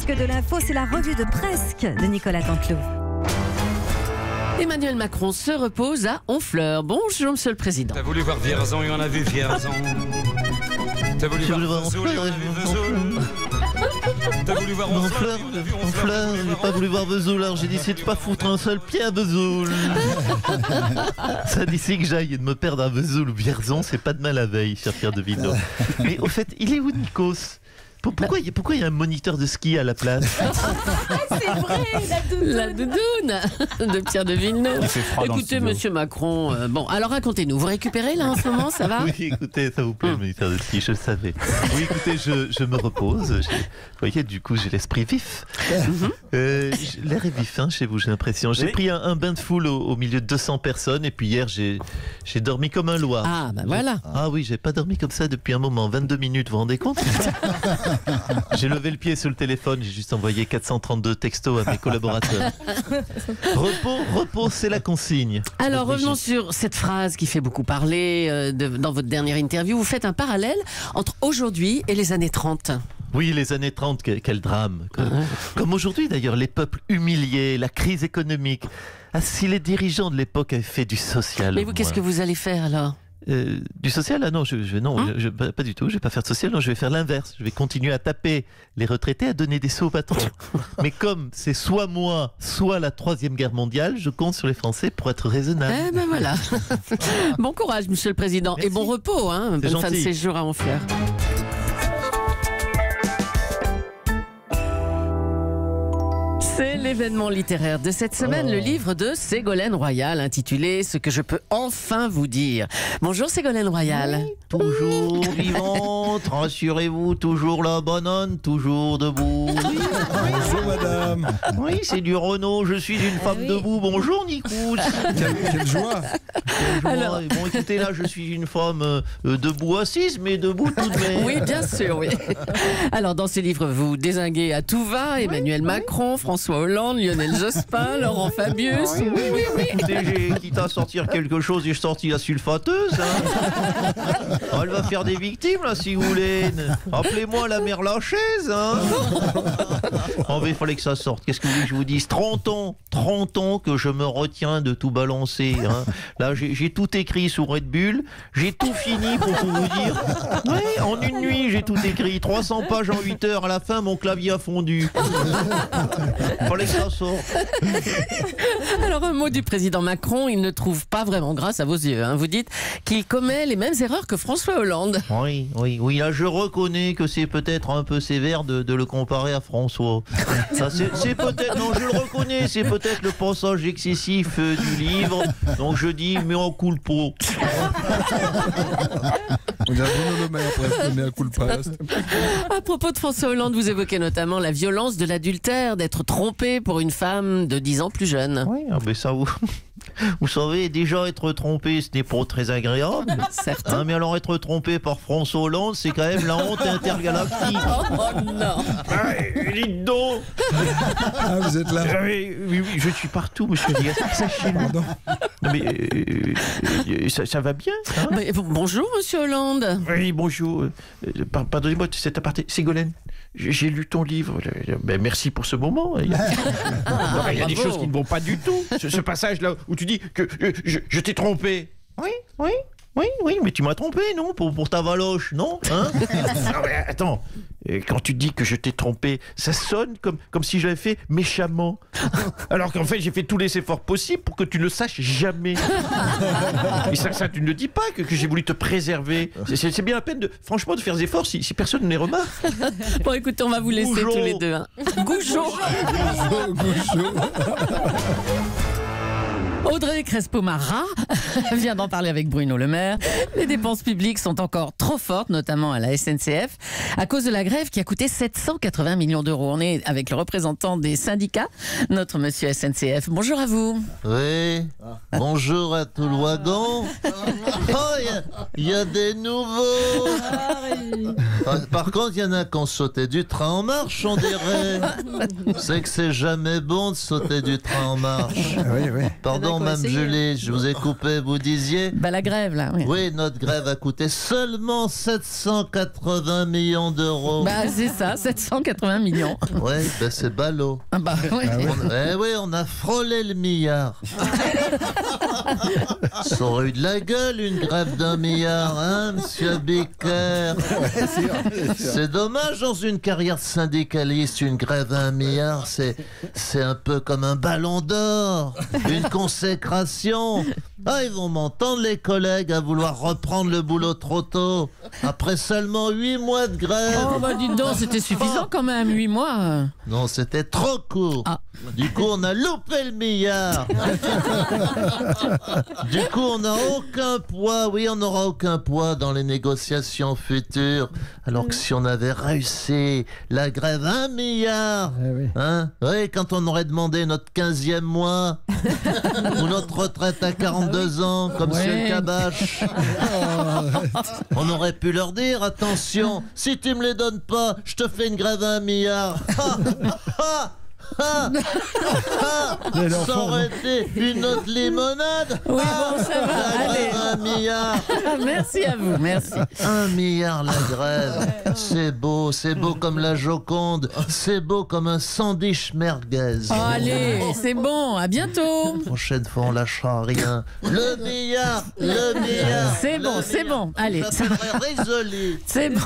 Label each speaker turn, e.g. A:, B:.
A: Presque de l'info, c'est la revue de Presque de Nicolas Canteloup.
B: Emmanuel Macron se repose à Honfleur. Bonjour, Monsieur le Président.
C: T'as voulu voir Vierzon, il y en a vu Vierzon. T'as voulu voir Vesoul, il y en a vu Vesoul. T'as voulu voir Honfleur,
D: J'ai pas voulu voir Vesoul, alors j'ai décidé de pas foutre un seul pied à Vesoul. Ça d'ici que j'aille et de me perdre à Vesoul ou Vierzon, c'est pas de mal la veille, cher Pierre de Villeneuve. Mais au fait, il est où Nikos ? Pourquoi il y a un moniteur de ski à la place ?
A: C'est vrai,
B: La doudoune de Pierre de Villeneuve. Écoutez, Monsieur Macron, bon, alors racontez-nous, vous récupérez là en ce moment, ça va ?
D: Oui, écoutez, ça vous plaît, le moniteur de ski, je le savais. Oui, écoutez, je me repose. Vous voyez, du coup, j'ai l'esprit vif. L'air est vif, hein, chez vous, j'ai l'impression. J'ai pris un bain de foule au milieu de 200 personnes, et puis hier, j'ai dormi comme un loir.
B: Ah, ben voilà.
D: Ah oui, j'ai pas dormi comme ça depuis un moment, 22 minutes, vous vous rendez compte ? J'ai levé le pied sur le téléphone, j'ai juste envoyé 432 textos à mes collaborateurs. Repos, c'est la consigne.
B: Alors revenons sur cette phrase qui fait beaucoup parler dans votre dernière interview. Vous faites un parallèle entre aujourd'hui et les années 30.
D: Oui, les années 30, quel drame. Comme aujourd'hui d'ailleurs, les peuples humiliés, la crise économique. Ah, si les dirigeants de l'époque avaient fait du social.
B: Mais vous, qu'est-ce que vous allez faire alors ?
D: Du social, ah non, pas du tout. Je vais pas faire de social. Non, je vais faire l'inverse. Je vais continuer à taper les retraités, à donner des sous aux patrons. Mais comme c'est soit moi, soit la Troisième Guerre mondiale, je compte sur les Français pour être raisonnable.
B: Eh ben voilà. Bon courage, Monsieur le Président,
D: merci.
B: et bon repos. Bonne fin de séjour à Honfleur. C'est l'événement littéraire de cette semaine, le livre de Ségolène Royal intitulé « Ce que je peux enfin vous dire ». Bonjour Ségolène Royal.
D: Oui, toujours vivante, rassurez-vous, toujours la banane, toujours debout.
E: Bonjour madame.
D: Oui, c'est du Renault, je suis une femme debout. Bonjour Nikous.
E: Quelle joie.
D: Alors... Bon, écoutez, là, je suis une femme debout assise, mais debout tout de même.
B: Oui, bien sûr, oui. Alors, dans ce livre, vous dézinguez à tout va Emmanuel Macron, François Hollande, Lionel Jospin, Laurent Fabius.
D: Oui. Écoutez, j'ai quitte à sortir quelque chose, j'ai sorti la sulfateuse. Elle va faire des victimes, là, si vous voulez. Appelez-moi la mère Lachaise. Oh, mais il fallait que ça sorte. Qu'est-ce que vous voulez que je vous dise ? 30 ans que je me retiens de tout balancer. Là, j'ai tout écrit sur Red Bull. J'ai tout fini pour tout vous dire. Oui, en une nuit, j'ai tout écrit. 300 pages en 8 heures. À la fin, mon clavier a fondu. Fallait que ça sorte.
B: Alors, un mot du président Macron, il ne trouve pas vraiment grâce à vos yeux. Vous dites qu'il commet les mêmes erreurs que François Hollande.
D: Oui, là, je reconnais que c'est peut-être un peu sévère de le comparer à François. Ça, c'est peut-être, non, je le reconnais, c'est peut-être le passage excessif du livre. Donc je dis, mais on coule pas.
E: On dirait Bruno Le Maire presque, mais à coup le passe.
B: À propos de François Hollande, vous évoquez notamment la violence de l'adultère, d'être trompé pour une femme de 10 ans plus jeune.
D: Oui, mais ça, vous savez, déjà être trompé, ce n'est pas très agréable.
B: Certes.
D: Mais alors être trompé par François Hollande, c'est quand même la honte intergalactique.
B: Oh non.
D: Dites donc.
E: Ah, vous êtes là.
D: Oui, je suis partout, monsieur Diaz.
E: Pardon.
D: Mais ça va bien, hein ?
B: Bonjour, monsieur Hollande.
D: Oui, bonjour. Pardonnez-moi de cet aparté. Ségolène, j'ai lu ton livre. Merci pour ce moment. Il y a des choses qui ne vont pas du tout. Ce passage-là où tu dis que je t'ai trompé. Oui, mais tu m'as trompé, non ? Pour ta valoche, non, hein ? Non, mais attends, quand tu dis que je t'ai trompé, ça sonne comme si je l'avais fait méchamment. Alors qu'en fait, j'ai fait tous les efforts possibles pour que tu ne saches jamais. Et ça tu ne le dis pas, que j'ai voulu te préserver. C'est bien la peine, franchement, de faire des efforts si personne ne les remarque.
B: Bon, écoutez, on va vous laisser tous les deux. Goujon. Audrey Crespo-Mara vient d'en parler avec Bruno Le Maire. Les dépenses publiques sont encore trop fortes, notamment à la SNCF, à cause de la grève qui a coûté 780 millions d'euros. On est avec le représentant des syndicats, notre monsieur SNCF. Bonjour à vous.
D: Oui, bonjour à tout le wagon. Oh, il y a des nouveaux. Par contre, il y en a qui ont sauté du train en marche, on dirait. C'est que c'est jamais bon de sauter du train en marche.
E: Oui.
D: Pardon.
F: Pardon, Mme Julie, je vous ai coupé, vous disiez?
B: Bah, la grève, là. Oui,
F: Oui, notre grève a coûté seulement 780 millions d'euros.
B: bah, c'est ça, 780 millions.
F: Ouais, ben c'est ballot.
B: Ah bah, ouais.
F: Oui, on a frôlé le milliard. Ça aurait eu de la gueule, une grève d'1 milliard, hein, monsieur Bicker? C'est dommage, dans une carrière de syndicaliste, une grève à 1 milliard, c'est un peu comme un ballon d'or, une consécration. Ah, ils vont m'entendre, les collègues, à vouloir reprendre le boulot trop tôt, après seulement 8 mois de grève.
B: Oh, bah, dites donc, c'était suffisant quand même, 8 mois.
F: Non, c'était trop court.
B: Ah.
F: Du coup, on a loupé le milliard. Du coup, on n'a aucun poids. Oui, on n'aura aucun poids dans les négociations futures. Alors que si on avait réussi la grève 1 milliard, hein, oui, quand on aurait demandé notre 15e mois ou notre retraite à 42 ans, comme
B: Ouais.
F: sur le Cabache, on aurait pu leur dire, attention, si tu me les donnes pas, je te fais une grève à 1 milliard. Ça aurait été une autre limonade.
B: Oui, bon, ça va,
F: La
B: allez.
F: grève 1 milliard.
B: Merci à vous, merci.
F: 1 milliard la grève. C'est beau comme la Joconde. C'est beau comme un sandwich merguez.
B: Oh, allez, c'est bon, à bientôt.
F: Prochaine fois, on lâchera rien. Le milliard.
B: C'est bon, c'est bon, allez.
F: Ça ferait risoler.
B: C'est bon.